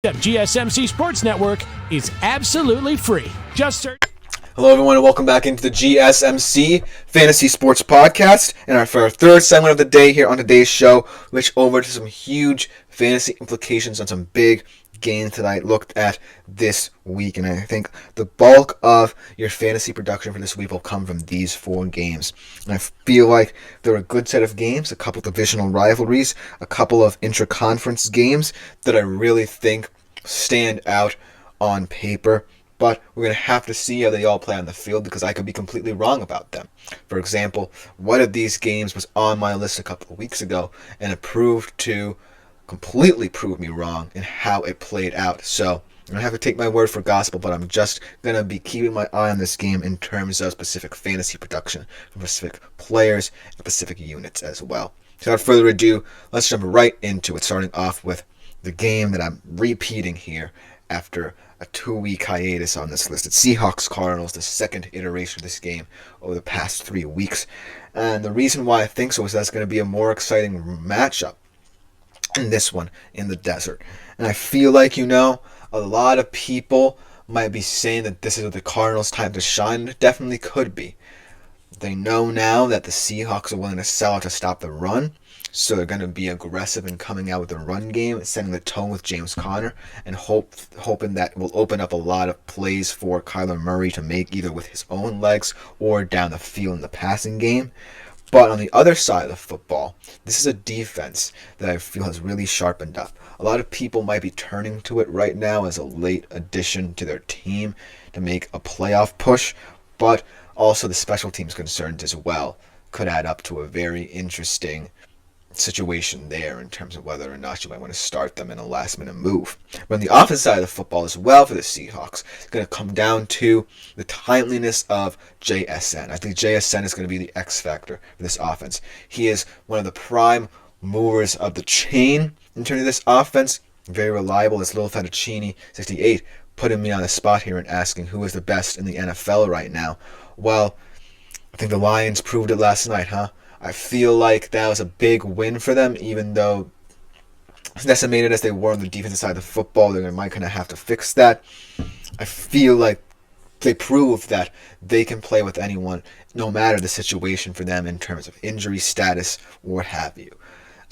GSMC Sports Network is absolutely free. Just search. Hello, everyone, and welcome back into the GSMC Fantasy Sports Podcast. And for our third segment of the day here on today's show, which over to some huge fantasy implications on some big games that I looked at this week. And I think the bulk of your fantasy production for this week will come from these four games. And I feel like they're a good set of games, a couple divisional rivalries, a couple of intra-conference games that I really think stand out on paper. But we're going to have to see how they all play on the field because I could be completely wrong about them. For example, one of these games was on my list a couple of weeks ago, and it completely proved me wrong in how it played out. So I'm going to have to take my word for gospel, but I'm just going to be keeping my eye on this game in terms of specific fantasy production from specific players and specific units as well. So without further ado, let's jump right into it, starting off with the game that I'm repeating here after a 2-week hiatus on this list. It's Seahawks-Cardinals, the second iteration of this game over the past 3 weeks. And the reason why I think so is that's going to be a more exciting matchup in this one in the desert. And I feel like, a lot of people might be saying that this is the Cardinals' time to shine. It definitely could be. They know now that the Seahawks are willing to sell out to stop the run. So they're going to be aggressive in coming out with a run game, setting the tone with James Conner, and hoping that will open up a lot of plays for Kyler Murray to make either with his own legs or down the field in the passing game. But on the other side of the football, this is a defense that I feel has really sharpened up. A lot of people might be turning to it right now as a late addition to their team to make a playoff push, but also the special teams concerns as well could add up to a very interesting situation there in terms of whether or not you might want to start them in a last-minute move. But on the offensive side of the football as well for the Seahawks, it's going to come down to the timeliness of JSN. I think JSN is going to be the X factor for this offense. He is one of the prime movers of the chain in terms of this offense. Very reliable. As Lil Fettuccini 68 putting me on the spot here and asking who is the best in the NFL right now. Well, I think the Lions proved it last night, huh? I feel like that was a big win for them, even though as decimated as they were on the defensive side of the football, they might kind of have to fix that. I feel like they proved that they can play with anyone, no matter the situation for them in terms of injury status or what have you.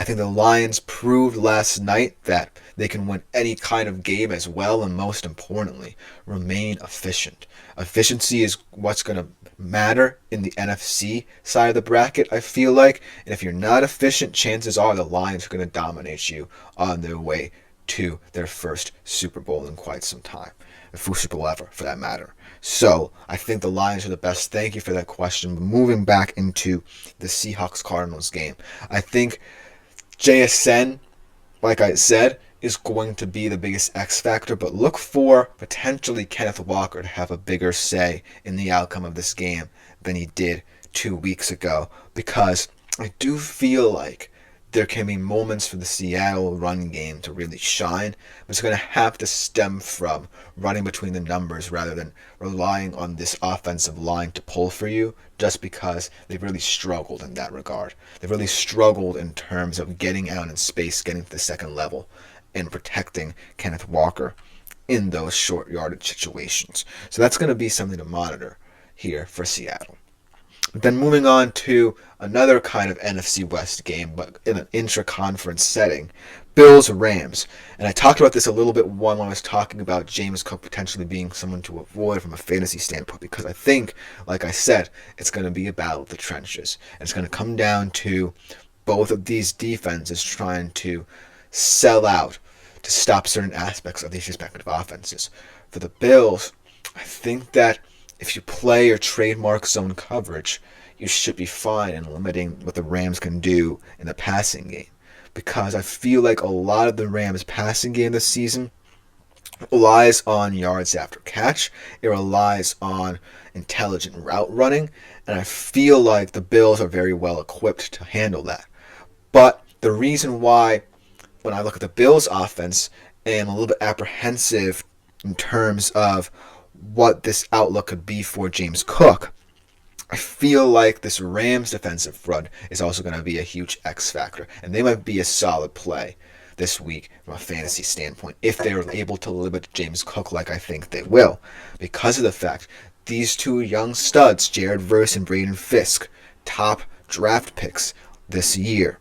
I think the Lions proved last night that they can win any kind of game as well, and most importantly, remain efficient. Efficiency is what's going to matter in the NFC side of the bracket, I feel like. And if you're not efficient, chances are the Lions are going to dominate you on their way to their first Super Bowl in quite some time. The first Super Bowl ever, for that matter. So I think the Lions are the best. Thank you for that question. Moving back into the Seahawks-Cardinals game, I think JSN, like I said, is going to be the biggest X factor, but look for potentially Kenneth Walker to have a bigger say in the outcome of this game than he did 2 weeks ago, because I do feel like there can be moments for the Seattle run game to really shine, but it's going to have to stem from running between the numbers rather than relying on this offensive line to pull for you, just because they've really struggled in that regard. They've really struggled in terms of getting out in space, getting to the second level, and protecting Kenneth Walker in those short yardage situations. So that's going to be something to monitor here for Seattle. Then moving on to another kind of NFC West game, but in an intra-conference setting, Bills-Rams. And I talked about this a little bit when I was talking about James Cook potentially being someone to avoid from a fantasy standpoint, because I think, like I said, it's going to be a battle of the trenches. And it's going to come down to both of these defenses trying to sell out to stop certain aspects of these respective offenses. For the Bills, I think that if you play your trademark zone coverage, you should be fine in limiting what the Rams can do in the passing game. Because I feel like a lot of the Rams' passing game this season relies on yards after catch. It relies on intelligent route running. And I feel like the Bills are very well equipped to handle that. But the reason why, when I look at the Bills' offense, I am a little bit apprehensive in terms of what this outlook could be for James Cook, I feel like this Rams defensive front is also going to be a huge X factor, and they might be a solid play. this week from a fantasy standpoint if they're able to limit James Cook like I think they will, because of the fact these two young studs, Jared Verse and Braden Fisk, top draft picks this year,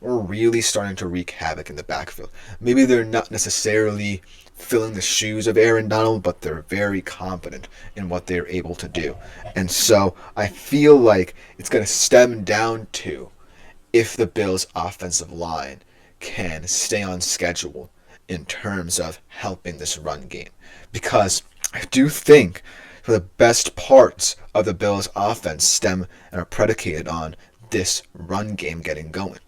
are really starting to wreak havoc in the backfield. Maybe they're not necessarily filling the shoes of Aaron Donald, but they're very competent in what they're able to do. And so I feel like it's going to stem down to if the Bills' offensive line can stay on schedule in terms of helping this run game. Because I do think for the best parts of the Bills' offense stem and are predicated on this run game getting going.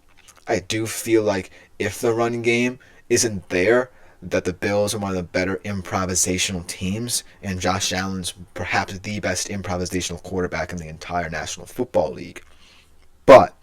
I do feel like if the run game isn't there, that the Bills are one of the better improvisational teams, and Josh Allen's perhaps the best improvisational quarterback in the entire National Football League. But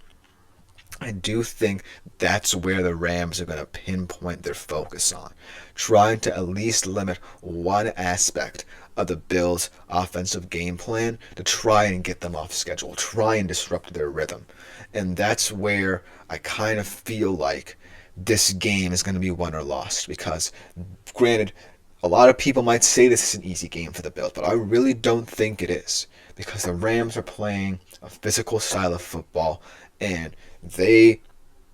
I do think that's where the Rams are going to pinpoint their focus on, trying to at least limit one aspect of the Bills' offensive game plan to try and get them off schedule, try and disrupt their rhythm. And that's where I kind of feel like this game is going to be won or lost, because granted, a lot of people might say this is an easy game for the Bills, but I really don't think it is, because the Rams are playing a physical style of football, and they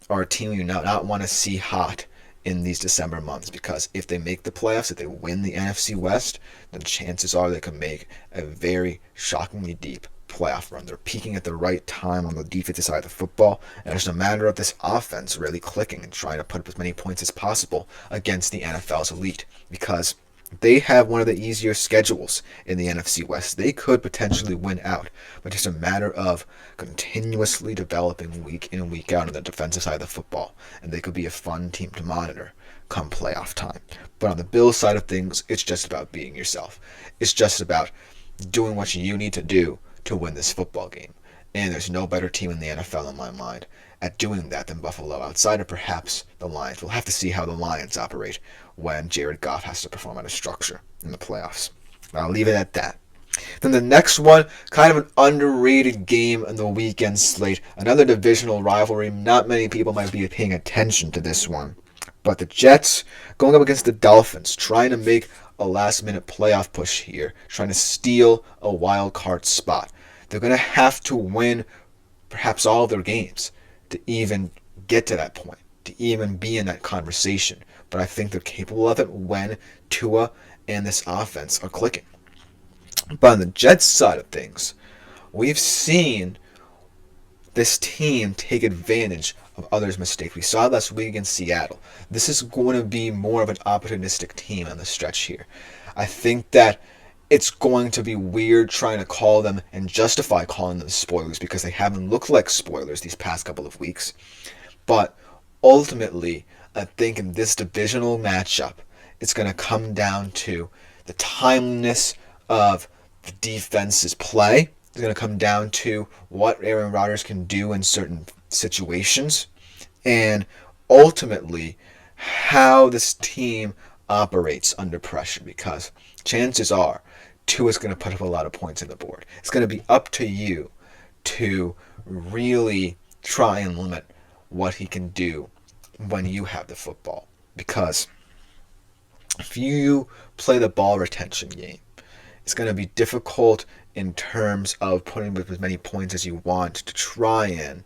are a team you not want to see hot in these December months, because if they make the playoffs, if they win the NFC West, then chances are they can make a very shockingly deep playoff run. They're peaking at the right time on the defensive side of the football, and it's a matter of this offense really clicking and trying to put up as many points as possible against the NFL's elite, because they have one of the easier schedules in the NFC West. They could potentially win out, but it's a matter of continuously developing week in and week out on the defensive side of the football, and they could be a fun team to monitor come playoff time. But on the Bills side of things, it's just about being yourself. It's just about doing what you need to do to win this football game. And there's no better team in the NFL in my mind at doing that than Buffalo, outside of perhaps the Lions. We'll have to see how the Lions operate when Jared Goff has to perform out of structure in the playoffs. I'll leave it at that. Then the next one, kind of an underrated game in the weekend slate. Another divisional rivalry. Not many people might be paying attention to this one. But the Jets going up against the Dolphins, trying to make a last-minute playoff push here, trying to steal a wild card spot. They're going to have to win perhaps all of their games to even get to that point, to even be in that conversation. But I think they're capable of it when Tua and this offense are clicking. But on the Jets side of things, we've seen this team take advantage of others' mistakes. We saw it last week against Seattle. This is going to be more of an opportunistic team on the stretch here. I think that it's going to be weird trying to call them and justify calling them spoilers, because they haven't looked like spoilers these past couple of weeks. But ultimately, I think in this divisional matchup, it's going to come down to the timeliness of the defense's play. It's going to come down to what Aaron Rodgers can do in certain situations, and ultimately how this team operates under pressure, because chances are Tua's going to put up a lot of points on the board. It's going to be up to you to really try and limit what he can do when you have the football, because if you play the ball retention game, it's going to be difficult in terms of putting up as many points as you want to try and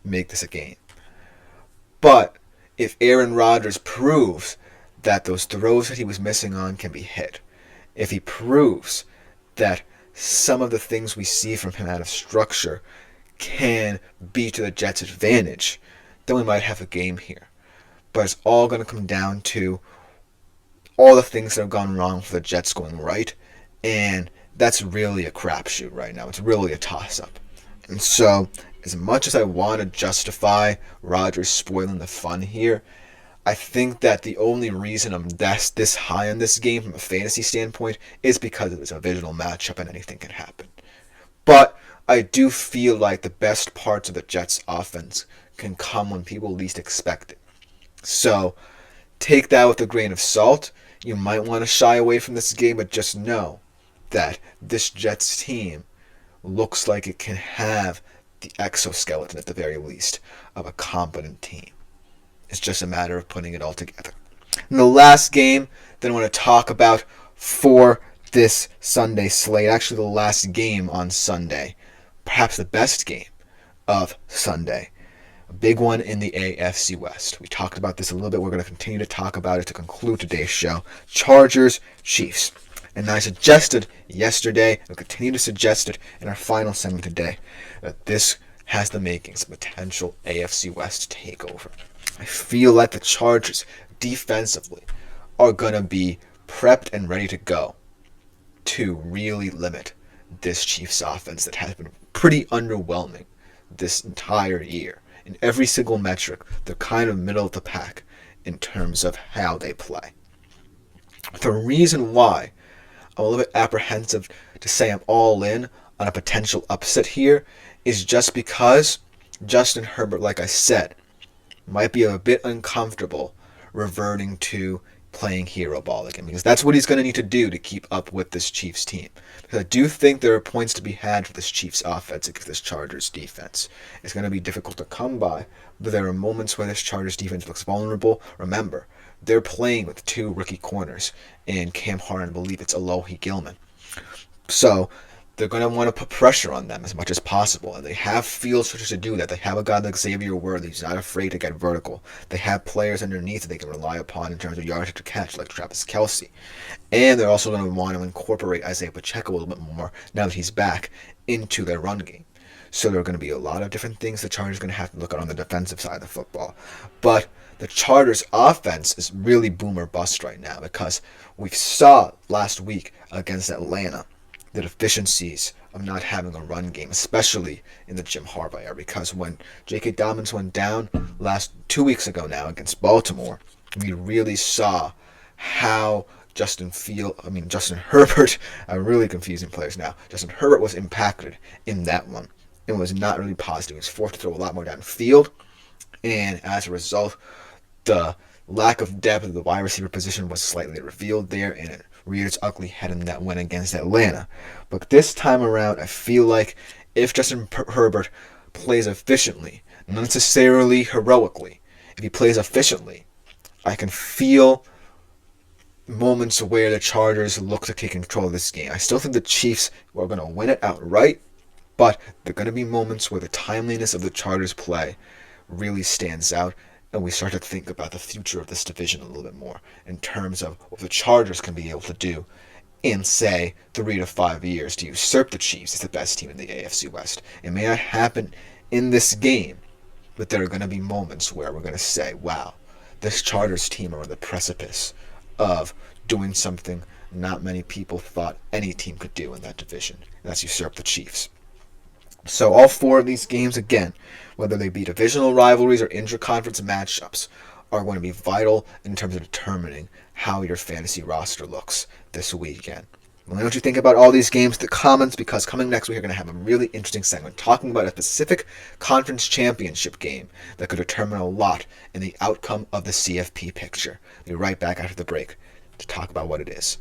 make this a game. But if Aaron Rodgers proves that those throws that he was missing on can be hit, if he proves that some of the things we see from him out of structure can be to the Jets' advantage, then we might have a game here. But it's all going to come down to all the things that have gone wrong for the Jets going right, and that's really a crapshoot right now. It's really a toss-up. And so, as much as I want to justify Rodgers spoiling the fun here, I think that the only reason I'm this high on this game from a fantasy standpoint is because it was a divisional matchup and anything can happen. But I do feel like the best parts of the Jets' offense can come when people least expect it. So take that with a grain of salt. You might want to shy away from this game, but just know that this Jets team looks like it can have the exoskeleton, at the very least, of a competent team. It's just a matter of putting it all together. And the last game that I want to talk about for this Sunday slate, actually the last game on Sunday, perhaps the best game of Sunday, a big one in the AFC West. We talked about this a little bit. We're going to continue to talk about it to conclude today's show. Chargers, Chiefs. And I suggested yesterday, and continue to suggest it in our final segment today, that this has the makings of potential AFC West takeover. I feel like the Chargers defensively are going to be prepped and ready to go to really limit this Chiefs offense that has been pretty underwhelming this entire year. In every single metric, they're kind of middle of the pack in terms of how they play. The reason why I'm a little bit apprehensive to say I'm all in on a potential upset here is just because Justin Herbert, like I said, might be a bit uncomfortable reverting to playing hero ball again, because that's what he's going to need to do to keep up with this Chiefs team. Because I do think there are points to be had for this Chiefs offense against this Chargers defense. It's going to be difficult to come by, but there are moments where this Chargers defense looks vulnerable. Remember, they're playing with 2 rookie corners in Cam Hart and I believe it's Alohi Gilman. So they're going to want to put pressure on them as much as possible. And they have field stretchers to do that. They have a guy like Xavier Worthy who's not afraid to get vertical. They have players underneath that they can rely upon in terms of yardage to catch, like Travis Kelce. And they're also going to want to incorporate Isaiah Pacheco a little bit more, now that he's back, into their run game. So there are going to be a lot of different things the Chargers are going to have to look at on the defensive side of the football. But the Chargers' offense is really boom or bust right now, because we saw last week against Atlanta the deficiencies of not having a run game, especially in the Jim Harbaugh era, because when J.K. Dobbins went down 2 weeks ago now against Baltimore, we really saw how Justin Herbert, I'm really confusing players now. Justin Herbert was impacted in that one. It was not really positive. He was forced to throw a lot more downfield, and as a result, the lack of depth of the wide receiver position was slightly revealed there, and it reared its ugly head in that win against Atlanta. But this time around, I feel like if Justin Herbert plays efficiently, not necessarily heroically, if he plays efficiently, I can feel moments where the Chargers look to take control of this game. I still think the Chiefs are going to win it outright, but there are going to be moments where the timeliness of the Chargers' play really stands out, and we start to think about the future of this division a little bit more in terms of what the Chargers can be able to do in, say, 3 to 5 years to usurp the Chiefs as the best team in the AFC West. It may not happen in this game, but there are going to be moments where we're going to say, wow, this Chargers team are on the precipice of doing something not many people thought any team could do in that division, and that's usurp the Chiefs. So all 4 of these games, again, whether they be divisional rivalries or intra-conference matchups, are going to be vital in terms of determining how your fantasy roster looks this weekend. Let me know what you think about all these games in the comments, because coming next week we're going to have a really interesting segment talking about a specific conference championship game that could determine a lot in the outcome of the CFP picture. We'll be right back after the break to talk about what it is.